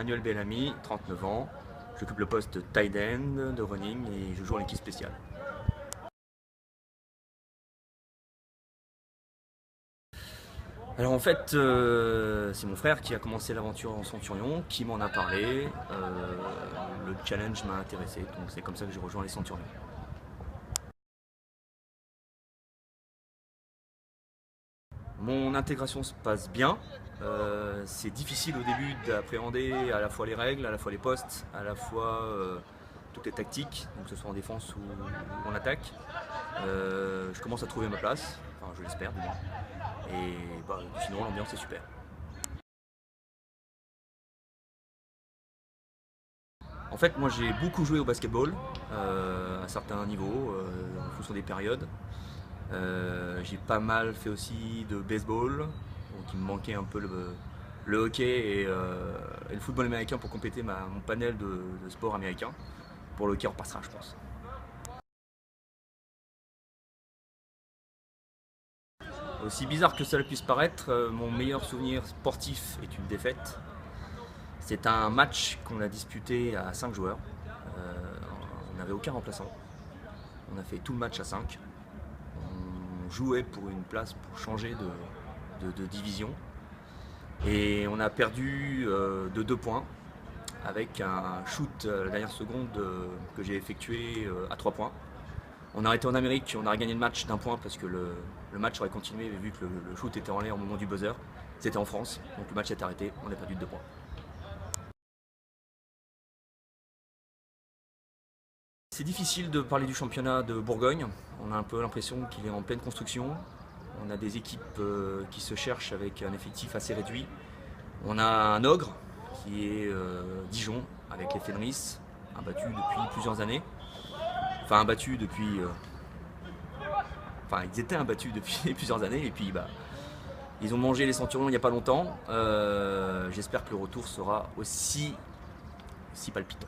Manuel Bellamy, 39 ans. J'occupe le poste de tight end, de running et je joue en équipe spéciale. Alors en fait, c'est mon frère qui a commencé l'aventure en Centurion, qui m'en a parlé. Le challenge m'a intéressé, donc c'est comme ça que j'ai rejoint les Centurions. Mon intégration se passe bien. C'est difficile au début d'appréhender à la fois les règles, à la fois les postes, à la fois toutes les tactiques, donc que ce soit en défense ou en attaque. Je commence à trouver ma place, enfin je l'espère du moins. Et sinon l'ambiance est super. En fait, moi j'ai beaucoup joué au basketball à certains niveaux, en fonction des périodes. J'ai pas mal fait aussi de baseball, donc il me manquait un peu le hockey et le football américain pour compléter mon panel de sports américains. Pour le hockey, on repassera, je pense. Aussi bizarre que cela puisse paraître, mon meilleur souvenir sportif est une défaite. C'est un match qu'on a disputé à 5 joueurs. Euh, on n'avait aucun remplaçant. On a fait tout le match à 5. On jouait pour une place pour changer de division. Et on a perdu de 2 points avec un shoot à la dernière seconde que j'ai effectué à 3 points. On a arrêté en Amérique, on a gagné le match d'1 point parce que le match aurait continué vu que le shoot était en l'air au moment du buzzer. C'était en France, donc le match s'est arrêté, on a perdu de 2 points. C'est difficile de parler du championnat de Bourgogne. On a un peu l'impression qu'il est en pleine construction. On a des équipes qui se cherchent avec un effectif assez réduit. On a un ogre qui est Dijon avec les Fenris, abattu depuis plusieurs années. Enfin, abattu depuis. Enfin, ils étaient imbattus depuis plusieurs années et puis ils ont mangé les Centurions il n'y a pas longtemps. J'espère que le retour sera aussi palpitant.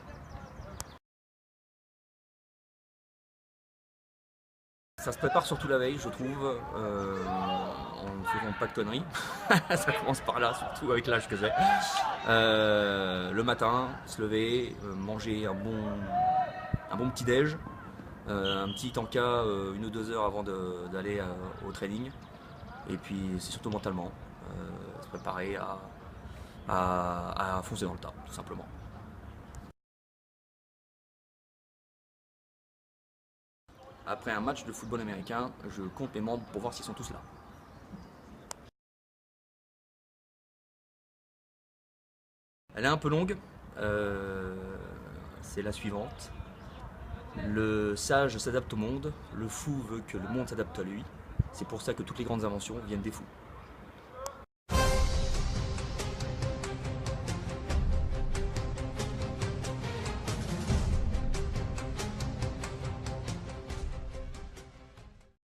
Ça se prépare surtout la veille, je trouve, en ne faisant pas de conneries. Ça commence par là, surtout avec l'âge que j'ai. Le matin, se lever, manger un bon petit déj, un petit tanka 1 ou 2 heures avant d'aller au training. Et puis c'est surtout mentalement, se préparer à foncer dans le tas, tout simplement. Après un match de football américain, je compte mes membres pour voir s'ils sont tous là. Elle est un peu longue, c'est la suivante. Le sage s'adapte au monde, le fou veut que le monde s'adapte à lui. C'est pour ça que toutes les grandes inventions viennent des fous.